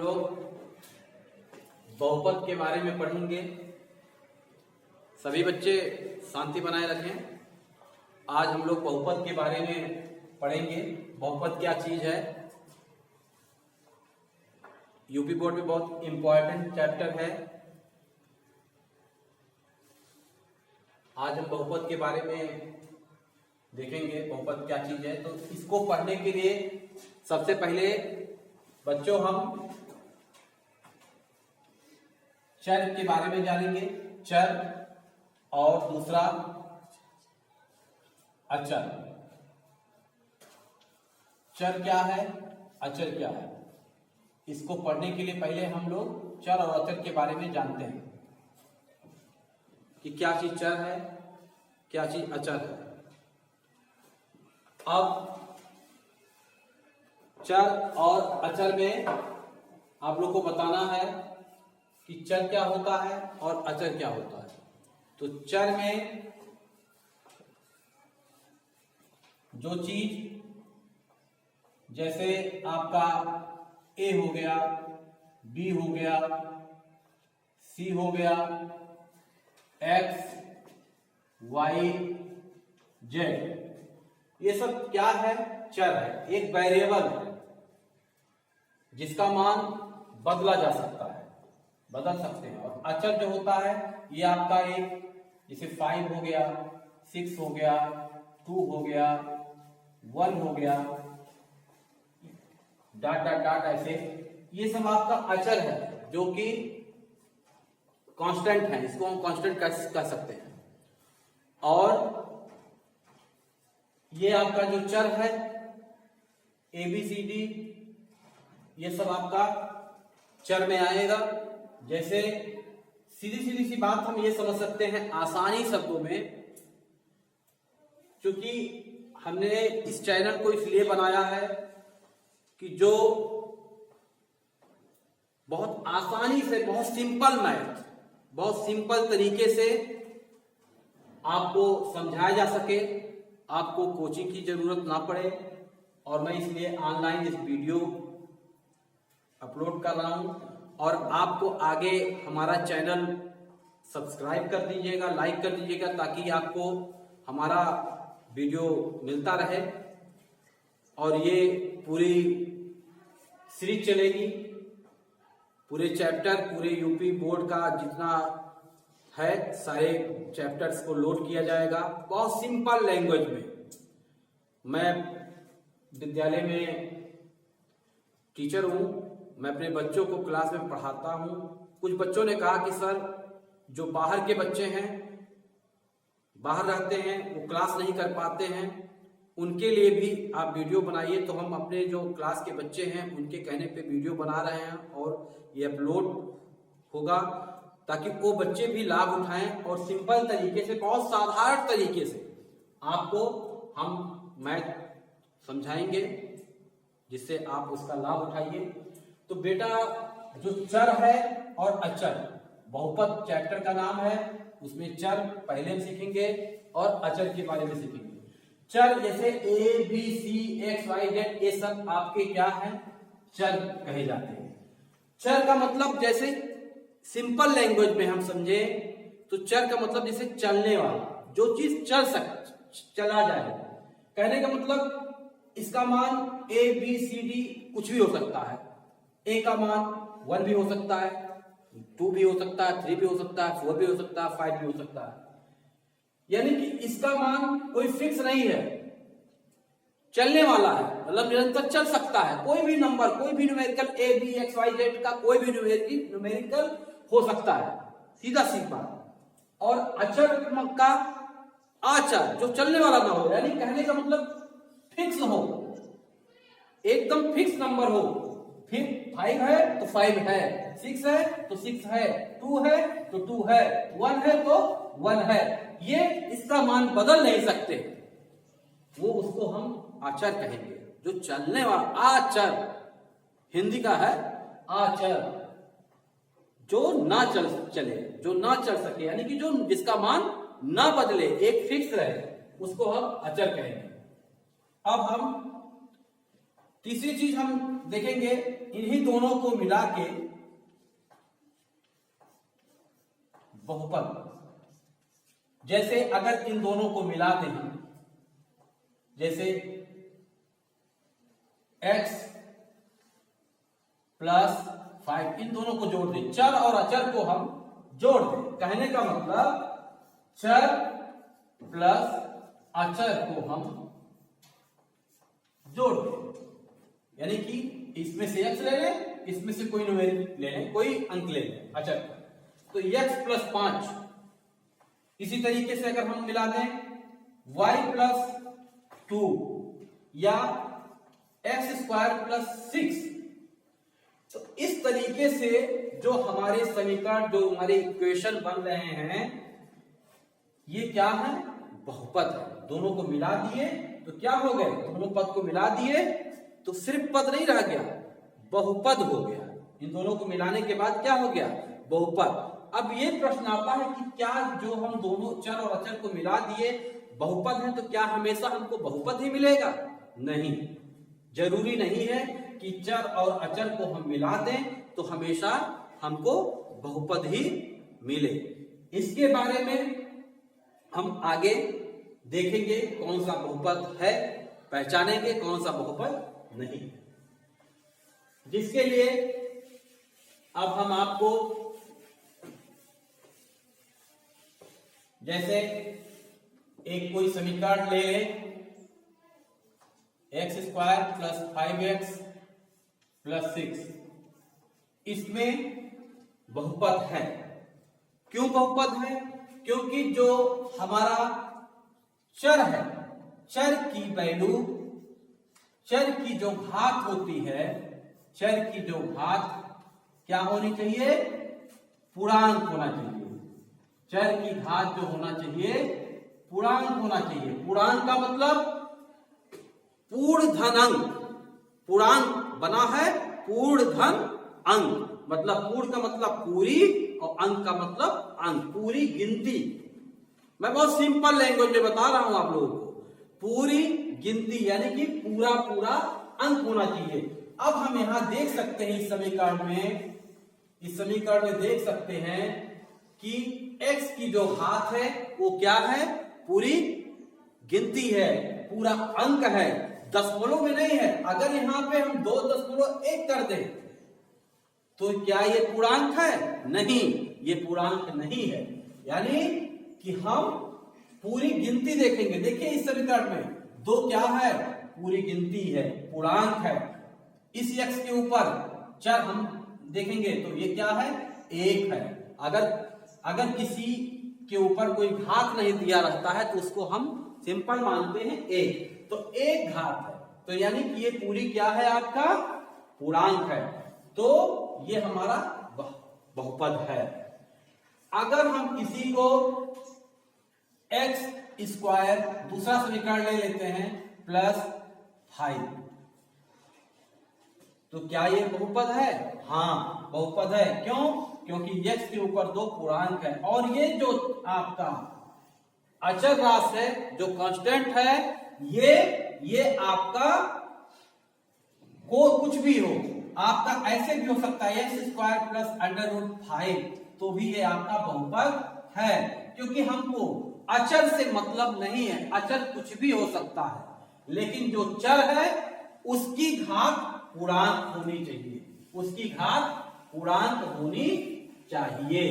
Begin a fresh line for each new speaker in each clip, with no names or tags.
लोग बहुपद के बारे में पढ़ेंगे। सभी बच्चे शांति बनाए रखें। आज हम लोग बहुपद के बारे में पढ़ेंगे। बहुपद क्या चीज है, यूपी बोर्ड में बहुत इंपॉर्टेंट चैप्टर है। आज हम बहुपद के बारे में देखेंगे, बहुपद क्या चीज है। तो इसको पढ़ने के लिए सबसे पहले बच्चों हम चर के बारे में जानेंगे, चर, और दूसरा अचर। चर क्या है, अचर क्या है, इसको पढ़ने के लिए पहले हम लोग चर और अचर के बारे में जानते हैं कि क्या चीज चर है, क्या चीज अचर है। अब चर और अचर में आप लोग को बताना है कि चर क्या होता है और अचर क्या होता है। तो चर में जो चीज, जैसे आपका ए हो गया, बी हो गया, सी हो गया, एक्स, वाई, जेड, ये सब क्या है, चर है। एक वेरिएबल है जिसका मान बदला जा सकता है, बदल सकते हैं। और अचर जो होता है ये आपका एक, जैसे 5 हो गया, 6 हो गया, 2 हो गया, 1 हो गया, डॉट डॉट डॉट, ऐसे ये सब आपका अचर है जो कि कांस्टेंट है। इसको हम कांस्टेंट कह सकते हैं। और ये आपका जो चर है ए बी सी डी, ये सब आपका चर में आएगा। जैसे सीधी सीधी सी बात हम ये समझ सकते हैं आसानी शब्दों में, क्योंकि हमने इस चैनल को इसलिए बनाया है कि जो बहुत आसानी से, बहुत सिंपल मैथ, बहुत सिंपल तरीके से आपको समझाया जा सके, आपको कोचिंग की जरूरत ना पड़े। और मैं इसलिए ऑनलाइन इस वीडियो अपलोड कर रहा हूं। और आपको आगे हमारा चैनल सब्सक्राइब कर दीजिएगा, लाइक कर दीजिएगा, ताकि आपको हमारा वीडियो मिलता रहे। और ये पूरी सीरीज चलेगी, पूरे चैप्टर, पूरे यूपी बोर्ड का जितना है सारे चैप्टर्स को लोड किया जाएगा बहुत सिंपल लैंग्वेज में। मैं विद्यालय में टीचर हूं, मैं अपने बच्चों को क्लास में पढ़ाता हूं। कुछ बच्चों ने कहा कि सर, जो बाहर के बच्चे हैं, बाहर रहते हैं, वो क्लास नहीं कर पाते हैं, उनके लिए भी आप वीडियो बनाइए। तो हम अपने जो क्लास के बच्चे हैं उनके कहने पे वीडियो बना रहे हैं और ये अपलोड होगा, ताकि वो बच्चे भी लाभ उठाएं और सिंपल तरीके से, बहुत साधारण तरीके से आपको हम मैथ समझाएंगे, जिससे आप उसका लाभ उठाइए। तो बेटा, जो चर है और अचर, बहुपद चैप्टर का नाम है, उसमें चर पहले हम सीखेंगे और अचर के बारे में सीखेंगे। चर जैसे A B C X Y Z, ये सब आपके क्या है, चर कहे जाते हैं। चर का मतलब, जैसे सिंपल लैंग्वेज में हम समझे तो चर का मतलब जैसे चलने वाला, जो चीज चला जाए। कहने का मतलब इसका मान ए बी सी डी कुछ भी हो सकता है। ए का मान 1 भी हो सकता है, 2 भी हो सकता है, 3 भी हो सकता है, 4 भी हो सकता है, 5 भी हो सकता है। यानी कि इसका मान कोई फिक्स नहीं है, चलने वाला है, मतलब निरंतर चल सकता है। कोई भी नंबर, कोई भी numerical, A B X Y Z का कोई भी न्यूमेरिकल हो सकता है, सीधा सी बात। और अचर का आचर, जो चलने वाला ना हो, यानी कहने का मतलब फिक्स हो, एकदम फिक्स नंबर हो। फिर 5 है तो 5 है, 6 है तो 6 है, 2 है तो 2 है, 1 है तो 1 है। ये इसका मान बदल नहीं सकते, वो उसको हम आचर कहेंगे, जो चलने वाला। आचर हिंदी का है आचर, जो ना चले, जो ना चल सके, यानी कि जो जिसका मान ना बदले, एक फिक्स रहे, उसको हम अचर कहेंगे। अब हम तीसरी चीज हम देखेंगे इन्हीं दोनों को मिला के बहुपद, जैसे अगर इन दोनों को मिला दें, जैसे x प्लस 5, इन दोनों को जोड़ दें, चर और अचर को हम जोड़ दें। कहने का मतलब चर प्लस अचर को हम जोड़ दें, यानी कि इसमें से x ले लें, इसमें से कोई न्यूमेरिक ले लें, कोई अंक ले लें अचर का, तो x प्लस 5। इसी तरीके से अगर हम मिला दें y प्लस 2 या एक्स स्क्वायर प्लस 6, तो इस तरीके से जो हमारे समीकरण, जो हमारे इक्वेशन बन रहे हैं, ये क्या है? बहुपद है। दोनों को मिला दिए तो क्या हो गए? दोनों पद को मिला दिए तो सिर्फ पद नहीं रह गया, बहुपद हो गया। इन दोनों को मिलाने के बाद क्या हो गया? बहुपद। अब ये प्रश्न आता है कि क्या जो हम दोनों चर और अचर को मिला दिए बहुपद है, तो क्या हमेशा हमको बहुपद ही मिलेगा? नहीं, जरूरी नहीं है कि चर और अचर को हम मिला दें तो हमेशा हमको बहुपद ही मिले। इसके बारे में हम आगे देखेंगे कौन सा बहुपद है, पहचानेंगे कौन सा बहुपद नहीं, जिसके लिए अब हम आपको जैसे एक कोई समीकरण ले लें, x square plus 5x plus 6, इसमें बहुपद है। क्यों बहुपद है? क्योंकि जो हमारा चर है, चर की वैल्यू, चर की जो घात होती है, चर की जो घात क्या होनी चाहिए? पूर्णांक होना चाहिए। चर की घात जो होना चाहिए पूर्णांक होना चाहिए। पूर्णांक का मतलब पूर्ण धन अंक, पूर्णांक बना है पूर्ण धन अंक, मतलब पूर्ण का मतलब पूरी और अंक का मतलब अंक, पूरी गिनती। मैं बहुत सिंपल लैंग्वेज में बता रहा हूं आप लोगों को, पूरी गिनती यानी कि पूरा पूरा अंक होना चाहिए। अब हम यहां देख सकते हैं इस समीकरण में देख सकते हैं कि x की जो घात है वो क्या है? पूरी गिनती है, पूरा अंक है, दशमलव में नहीं है। अगर यहां पे हम 2.1 कर दें तो क्या ये पूर्णांक है? नहीं, ये पूर्णांक नहीं है। यानी कि हम पूरी गिनती देखेंगे। देखिए इस समीकरण में 2 क्या है? पूरी गिनती है, पूर्णांक है। इस x के ऊपर चर हम देखेंगे तो ये क्या है? 1 है। अगर किसी के ऊपर कोई घात नहीं दिया रहता है तो उसको हम सिंपल मानते हैं 1, तो 1 घात है, तो यानी कि ये पूरी क्या है? आपका पूर्णांक है, तो ये हमारा बहुपद है। अगर हम किसी को एक्स स्क्वायर, दूसरा समीकरण ले लेते हैं, प्लस 5, तो क्या ये बहुपद है? हाँ, बहुपद है। क्यों? क्योंकि x के ऊपर 2 पूर्णांक है, और ये जो आपका अचर राशि है, जो कांस्टेंट है, ये आपका को कुछ भी हो, आपका ऐसे भी हो सकता है एक्स स्क्वायर प्लस √5, तो भी ये आपका बहुपद है। क्योंकि हमको अचर से मतलब नहीं है, अचर कुछ भी हो सकता है, लेकिन जो चर है उसकी घात पूर्णांक होनी चाहिए, उसकी घात पूर्णांक होनी चाहिए,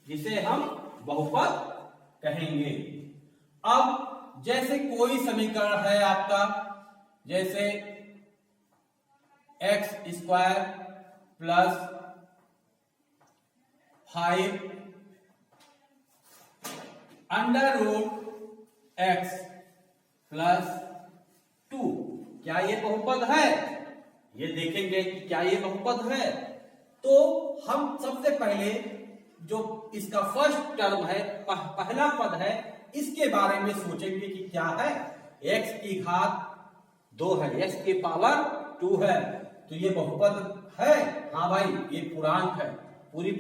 जिसे हम बहुपद कहेंगे। अब जैसे कोई समीकरण है आपका, जैसे x square plus 5 √x plus 2, क्या ये बहुपद है? ये देखेंगे कि क्या ये बहुपद है। तो हम सबसे पहले जो इसका फर्स्ट टर्म है, पहला पद है, इसके बारे में सोचेंगे कि क्या है। x की घात 2 है, x की पावर 2 है, तो ये बहुपद है। हाँ भाई, ये पूर्णांक है, पूरी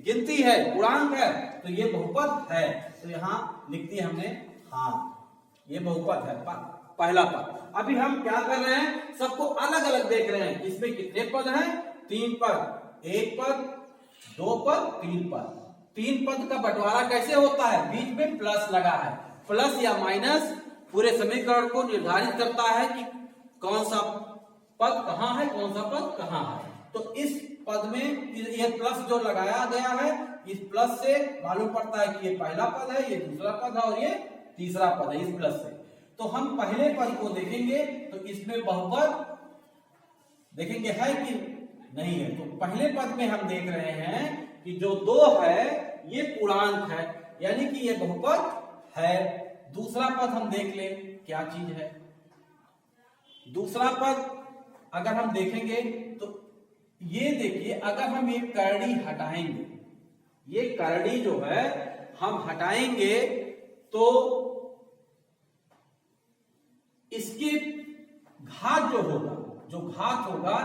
गिनती है, पूर्णांक है, तो ये बहुपद है। तो यहां लिख दिया हमने, हाँ ये बहुपद है। पहला पद। अभी हम क्या कर रहे हैं, सबको अलग अलग देख रहे हैं। इसमें कितने पद हैं, 3 पद, 1 पद, 2 पद, 3 पद। 3 पद का बंटवारा कैसे होता है, बीच में प्लस लगा है। प्लस या माइनस पूरे समीकरण को निर्धारित करता है कि कौन सा पद कहां है, कौन सा पद कहां है। तो इस पद में ये प्लस जो लगाया गया है, इस प्लस से मालूम पड़ता है कि ये पहला पद है, ये दूसरा पद है और ये तीसरा पद है, इस प्लस से। तो हम पहले पद को देखेंगे तो इसमें बहुपद देखेंगे है कि नहीं है। तो पहले पद में हम देख रहे हैं कि जो 2 है ये पूर्णांक है, यानी कि ये बहुपद है। दूसरा पद हम देख ले क्या चीज है। दूसरा पद अगर हम देखेंगे तो ये देखिए, अगर हम ये करड़ी हटाएंगे, ये करड़ी जो है हम हटाएंगे तो इसके घात जो होगा, जो घात होगा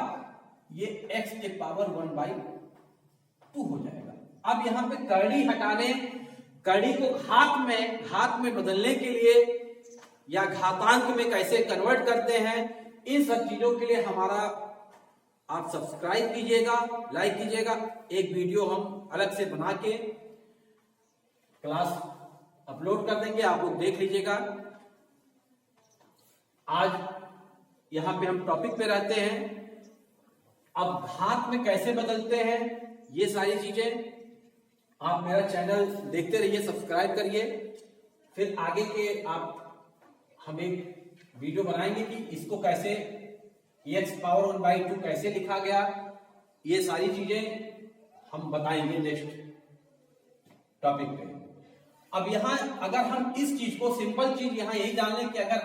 ये x के पावर 1/2 हो जाएगा। अब यहां पे करड़ी हटाने, करड़ी को घात में बदलने के लिए या घातांक में कैसे कन्वर्ट करते हैं, इन सब चीजों के लिए हमारा आप सब्सक्राइब कीजिएगा, लाइक कीजिएगा। एक वीडियो हम अलग से बना के क्लास अपलोड कर देंगे, आप लोग देख लीजिएगा। आज यहां पे हम टॉपिक पे रहते हैं। अब घात में कैसे बदलते हैं, ये सारी चीजें आप मेरा चैनल देखते रहिए, सब्सक्राइब करिए। फिर आगे के हम एक वीडियो बनाएंगे कि इसको कैसे x पावर 1/2 कैसे लिखा गया, ये सारी चीजें हम बताएंगे नेक्स्ट टॉपिक पे। अब यहां अगर हम इस चीज को, सिंपल चीज यहां यही जान लें कि अगर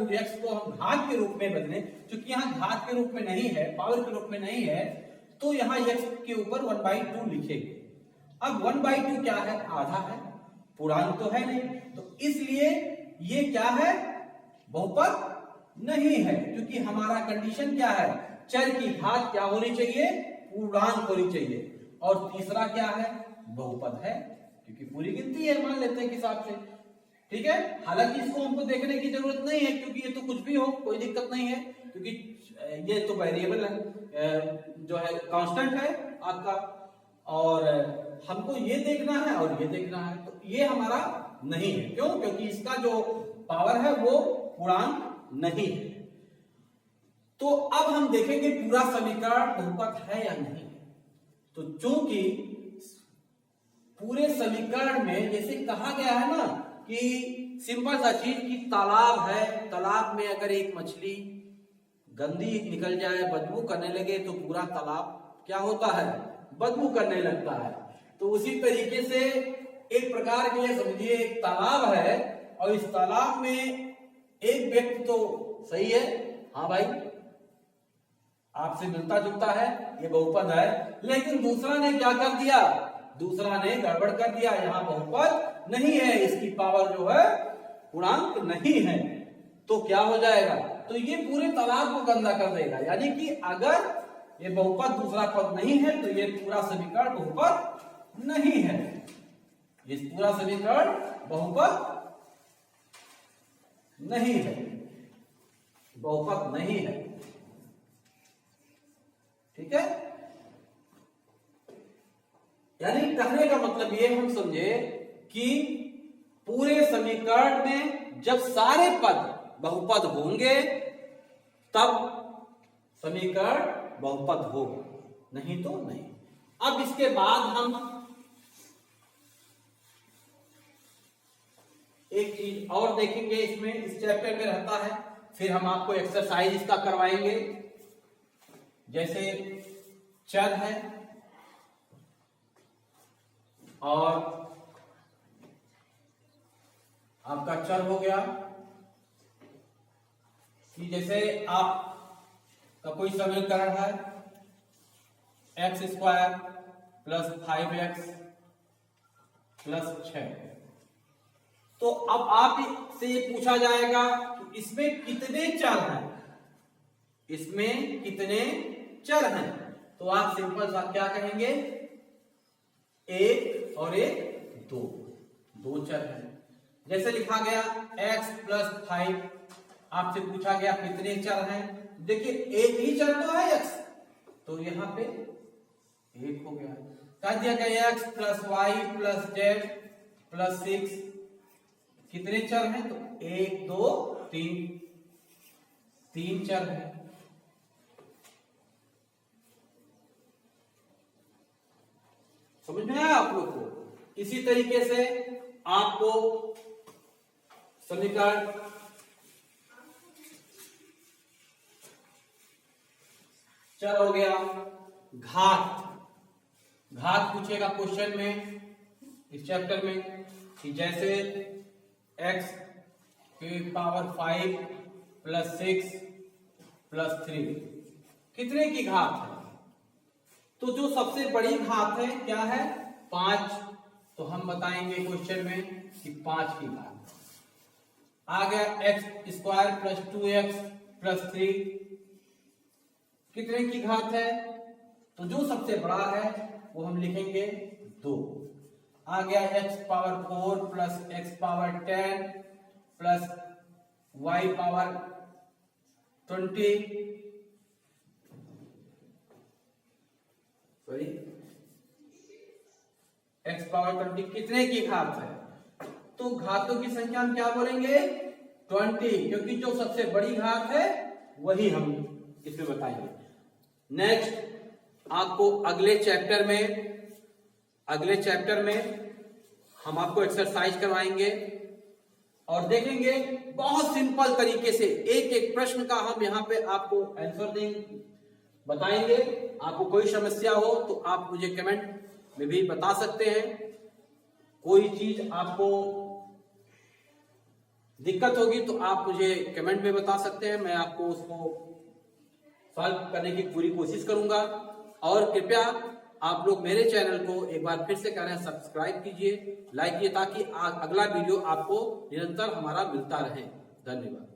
√x को हम घात के रूप में बदलें, क्योंकि यहां घात के रूप में नहीं है, पावर के रूप में नहीं है, तो यहां x के ऊपर 1/2 लिखेंगे। अब 1/2 क्या है, आधा है, पूर्णांक तो है नहीं, तो इसलिए ये क्या है, बहुपद नहीं है। क्योंकि हमारा कंडीशन क्या है, चर की घात क्या होनी चाहिए, पूर्णांक होनी चाहिए। और तीसरा क्या है, बहुपद है, क्योंकि पूरी गिनती है, मान लेते हैं कि हिसाब से, ठीक है। हालांकि इसको हमको देखने की जरूरत नहीं है, क्योंकि ये तो कुछ भी हो, कोई दिक्कत नहीं है, क्योंकि ये तो वेरिएबल है, जो है कांस्टेंट है आपका, और हमको ये देखना है और ये देखना है। तो ये हमारा नहीं है, क्यों, क्योंकि इसका जो पावर है वो पूर्णांक नहीं है। तो अब हम देखेंगे पूरा समीकरण बहुपद है या नहीं। तो चूंकि पूरे समीकरण में जैसे कहा गया है ना कि सिंपल सा चीज कि तालाब है, तालाब में अगर एक मछली गंदी निकल जाए, बदबू करने लगे, तो पूरा तालाब क्या होता है, बदबू करने लगता है। तो उसी तरीके से एक प्रकार के समझिए एक तालाब है, और इस तालाब में एक व्यक्ति तो सही है, हाँ भाई आपसे मिलता जुलता है, ये बहुपद है, लेकिन दूसरा ने क्या कर दिया, दूसरा ने गड़बड़ कर दिया, यहां बहुपद नहीं है, इसकी पावर जो है पूर्णांक नहीं है। तो क्या हो जाएगा, तो ये पूरे तालाब को गंदा कर देगा। यानी कि अगर ये बहुपद दूसरा पद नहीं है तो ये पूरा समीकरण बहुपद नहीं है, ये पूरा समीकरण बहुपद नहीं है, बहुपद नहीं है, ठीक है। यानी कहने का मतलब ये हम समझे कि पूरे समीकरण में जब सारे पद बहुपद होंगे तब समीकरण बहुपद होगा, नहीं तो नहीं। अब इसके बाद हम एक चीज और देखेंगे, इसमें इस चैप्टर में रहता है, फिर हम आपको एक्सरसाइज इसका करवाएंगे। जैसे चर है और आपका चर हो गया कि जैसे आप का कोई समीकरण है x² + 5x + 6। तो अब आप से ये पूछा जाएगा कि इसमें कितने चर हैं, इसमें कितने चर हैं। तो आप सिंपल सा क्या कहेंगे, 1 और 1 2 चर हैं। जैसे लिखा गया x + 5, आपसे पूछा गया कितने चर हैं, देखिए एक ही चर तो है x, तो यहाँ पे एक हो गया। कह दिया गया x plus Y plus Z plus 6 कितने चर हैं, तो 1 2 3, 3 चर हैं। समझ में आया आप लोग को। इसी तरीके से आपको समीकरण चर हो गया। घात पूछेगा क्वेश्चन में इस चैप्टर में कि जैसे x की पावर 5 प्लस 6 प्लस 3 कितने की घात है, तो जो सबसे बड़ी घात है क्या है 5, तो हम बताएंगे क्वेश्चन में कि 5 की घात। आ गया x square plus 2x plus 3 कितने की घात है, तो जो सबसे बड़ा है वो हम लिखेंगे 2। आ गया x power 4 plus x power 10 plus y power 20 sorry x power 20 कितने की घात है, तो घातों की संख्या हम क्या बोलेंगे 20, क्योंकि जो सबसे बड़ी घात है वही हम इसमें बताएंगे। नेक्स्ट आपको अगले चैप्टर में हम आपको एक्सरसाइज करवाएंगे और देखेंगे बहुत सिंपल तरीके से एक एक प्रश्न का हम यहाँ पे आपको आंसर देंगे, बताएंगे। आपको कोई समस्या हो तो आप मुझे कमेंट में भी बता सकते हैं। कोई चीज आपको दिक्कत होगी तो आप मुझे कमेंट में बता सकते हैं, मैं आपको उसको सॉल्व करने की पूरी कोशिश करूंगा। और कृपया आप लोग मेरे चैनल को एक बार फिर से कह रहे हैं सब्सक्राइब कीजिए, लाइक कीजिए, ताकि अगला वीडियो आपको निरंतर हमारा मिलता रहे। धन्यवाद।